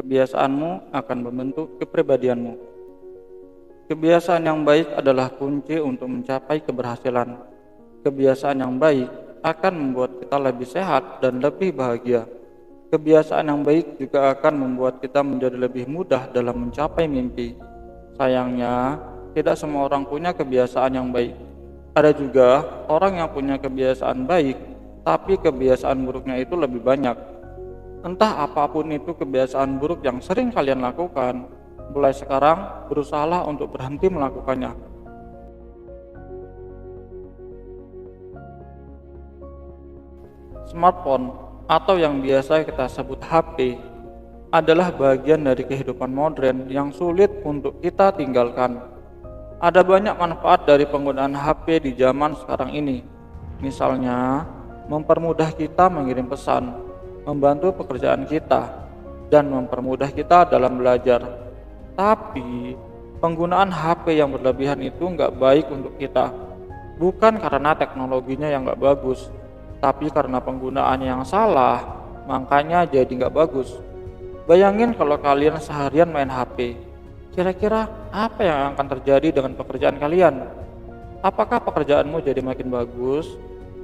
Kebiasaanmu akan membentuk kepribadianmu. Kebiasaan yang baik adalah kunci untuk mencapai keberhasilan. Kebiasaan yang baik akan membuat kita lebih sehat dan lebih bahagia. Kebiasaan yang baik juga akan membuat kita menjadi lebih mudah dalam mencapai mimpi. Sayangnya, tidak semua orang punya kebiasaan yang baik. Ada juga orang yang punya kebiasaan baik, tapi kebiasaan buruknya itu lebih banyak. Entah apapun itu kebiasaan buruk yang sering kalian lakukan, mulai sekarang berusahalah untuk berhenti melakukannya. Smartphone atau yang biasa kita sebut HP adalah bagian dari kehidupan modern yang sulit untuk kita tinggalkan. Ada banyak manfaat dari penggunaan HP di zaman sekarang ini. Misalnya, mempermudah kita mengirim pesan, membantu pekerjaan kita, dan mempermudah kita dalam belajar. Tapi, penggunaan HP yang berlebihan itu nggak baik untuk kita. Bukan karena teknologinya yang nggak bagus, tapi karena penggunaan yang salah, makanya jadi nggak bagus. Bayangin kalau kalian seharian main HP, kira-kira apa yang akan terjadi dengan pekerjaan kalian? Apakah pekerjaanmu jadi makin bagus?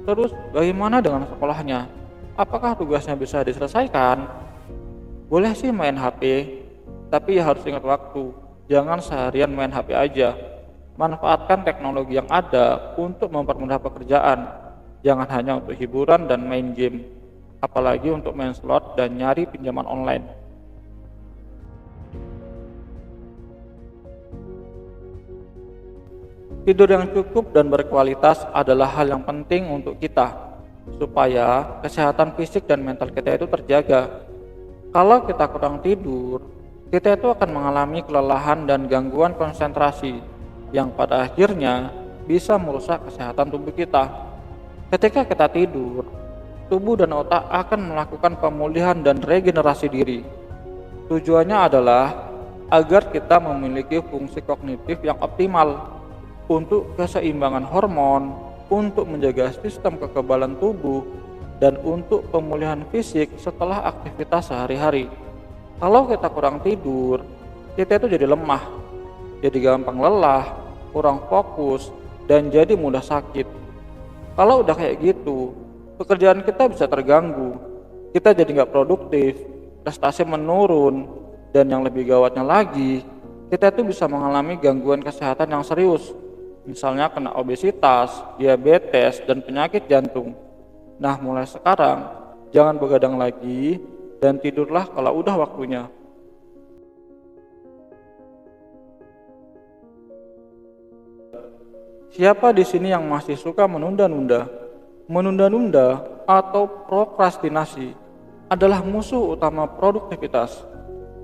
Terus bagaimana dengan sekolahnya? Apakah tugasnya bisa diselesaikan? Boleh sih main HP, tapi ya harus ingat waktu. Jangan seharian main HP aja. Manfaatkan teknologi yang ada untuk mempermudah pekerjaan. Jangan hanya untuk hiburan dan main game, apalagi untuk main slot dan nyari pinjaman online. Tidur yang cukup dan berkualitas adalah hal yang penting untuk kita, supaya kesehatan fisik dan mental kita itu terjaga. Kalau kita kurang tidur, kita itu akan mengalami kelelahan dan gangguan konsentrasi, yang pada akhirnya bisa merusak kesehatan tubuh kita. Ketika kita tidur, tubuh dan otak akan melakukan pemulihan dan regenerasi diri. Tujuannya adalah agar kita memiliki fungsi kognitif yang optimal, untuk keseimbangan hormon, untuk menjaga sistem kekebalan tubuh, dan untuk pemulihan fisik setelah aktivitas sehari-hari. Kalau kita kurang tidur, kita itu jadi lemah, jadi gampang lelah, kurang fokus, dan jadi mudah sakit. Kalau udah kayak gitu, pekerjaan kita bisa terganggu, kita jadi nggak produktif, prestasi menurun, dan yang lebih gawatnya lagi, kita itu bisa mengalami gangguan kesehatan yang serius. Misalnya kena obesitas, diabetes, dan penyakit jantung. Nah, mulai sekarang, jangan begadang lagi, dan tidurlah kalau udah waktunya. Siapa di sini yang masih suka menunda-nunda? Menunda-nunda atau prokrastinasi adalah musuh utama produktivitas.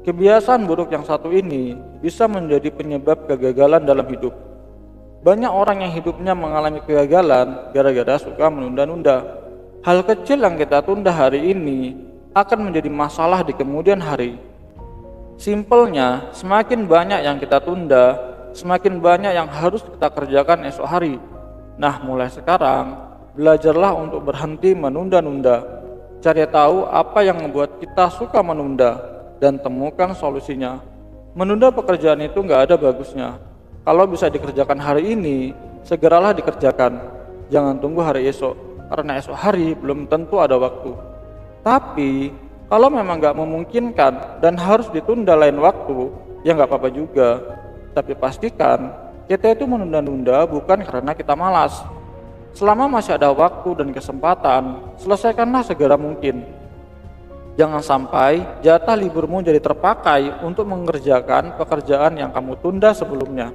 Kebiasaan buruk yang satu ini bisa menjadi penyebab kegagalan dalam hidup. Banyak orang yang hidupnya mengalami kegagalan gara-gara suka menunda-nunda. Hal kecil yang kita tunda hari ini akan menjadi masalah di kemudian hari. Simpelnya, semakin banyak yang kita tunda, semakin banyak yang harus kita kerjakan esok hari. Nah, mulai sekarang, belajarlah untuk berhenti menunda-nunda. Cari tahu apa yang membuat kita suka menunda, dan temukan solusinya. Menunda pekerjaan itu nggak ada bagusnya. Kalau bisa dikerjakan hari ini, segeralah dikerjakan. Jangan tunggu hari esok, karena esok hari belum tentu ada waktu. Tapi, kalau memang nggak memungkinkan dan harus ditunda lain waktu, ya nggak apa-apa juga. Tapi pastikan, kita itu menunda-nunda bukan karena kita malas. Selama masih ada waktu dan kesempatan, selesaikanlah segera mungkin. Jangan sampai jatah liburmu jadi terpakai untuk mengerjakan pekerjaan yang kamu tunda sebelumnya.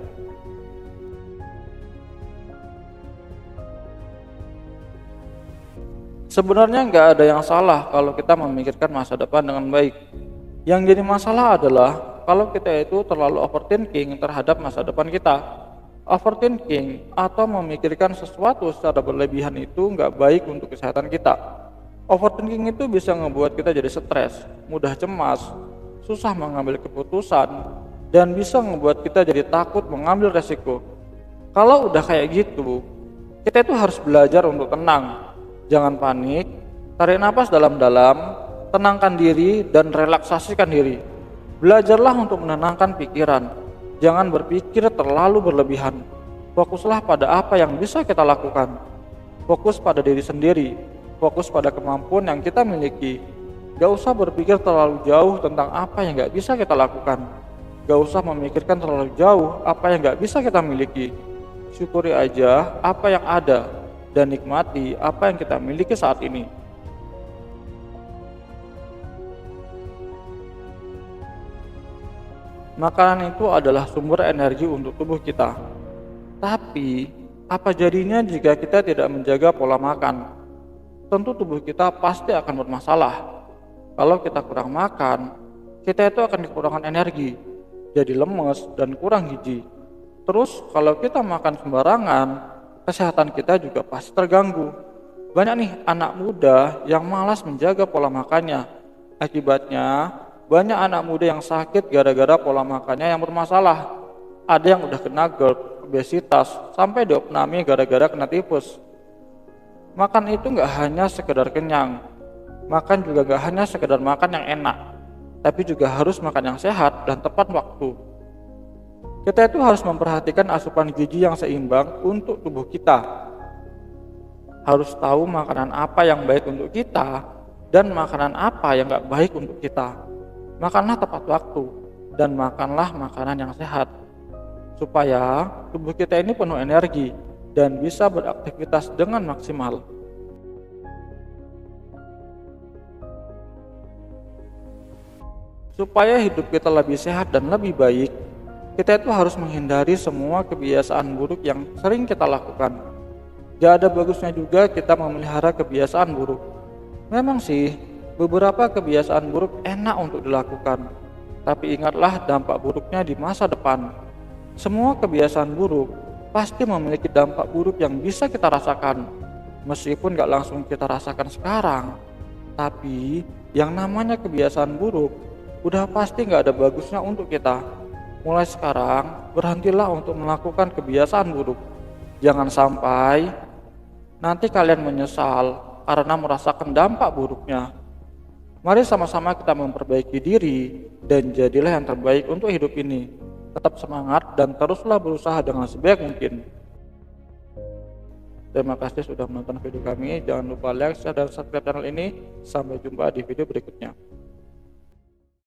Sebenarnya nggak ada yang salah kalau kita memikirkan masa depan dengan baik. Yang jadi masalah adalah kalau kita itu terlalu overthinking terhadap masa depan kita. Overthinking atau memikirkan sesuatu secara berlebihan itu nggak baik untuk kesehatan kita. Overthinking itu bisa ngebuat kita jadi stres, mudah cemas, susah mengambil keputusan, dan bisa ngebuat kita jadi takut mengambil resiko. Kalau udah kayak gitu, kita itu harus belajar untuk tenang. Jangan panik, tarik napas dalam-dalam, tenangkan diri, dan relaksasikan diri. Belajarlah untuk menenangkan pikiran. Jangan berpikir terlalu berlebihan. Fokuslah pada apa yang bisa kita lakukan. Fokus pada diri sendiri. Fokus pada kemampuan yang kita miliki. Gak usah berpikir terlalu jauh tentang apa yang gak bisa kita lakukan. Gak usah memikirkan terlalu jauh apa yang gak bisa kita miliki. Syukuri aja apa yang ada dan nikmati apa yang kita miliki saat ini. Makanan itu adalah sumber energi untuk tubuh kita. Tapi, apa jadinya jika kita tidak menjaga pola makan? Tentu tubuh kita pasti akan bermasalah. Kalau kita kurang makan, kita itu akan kekurangan energi, jadi lemes dan kurang gizi. Terus kalau kita makan sembarangan, kesehatan kita juga pasti terganggu. Banyak nih anak muda yang malas menjaga pola makannya. Akibatnya, banyak anak muda yang sakit gara-gara pola makannya yang bermasalah. Ada yang udah kena GERD, obesitas, sampai diopnami gara-gara kena tifus. Makan itu nggak hanya sekedar kenyang. Makan juga nggak hanya sekedar makan yang enak, tapi juga harus makan yang sehat dan tepat waktu. Kita itu harus memperhatikan asupan gizi yang seimbang untuk tubuh kita. Harus tahu makanan apa yang baik untuk kita dan makanan apa yang nggak baik untuk kita. Makanlah tepat waktu dan makanlah makanan yang sehat, supaya tubuh kita ini penuh energi dan bisa beraktivitas dengan maksimal. Supaya hidup kita lebih sehat dan lebih baik, kita itu harus menghindari semua kebiasaan buruk yang sering kita lakukan. Gak ada bagusnya juga kita memelihara kebiasaan buruk. Memang sih, beberapa kebiasaan buruk enak untuk dilakukan, tapi ingatlah dampak buruknya di masa depan. Semua kebiasaan buruk pasti memiliki dampak buruk yang bisa kita rasakan. Meskipun gak langsung kita rasakan sekarang, tapi yang namanya kebiasaan buruk udah pasti gak ada bagusnya untuk kita. Mulai sekarang, berhentilah untuk melakukan kebiasaan buruk. Jangan sampai nanti kalian menyesal karena merasakan dampak buruknya. Mari sama-sama kita memperbaiki diri dan jadilah yang terbaik untuk hidup ini. Tetap semangat dan teruslah berusaha dengan sebaik mungkin. Terima kasih sudah menonton video kami. Jangan lupa like, share, dan subscribe channel ini. Sampai jumpa di video berikutnya.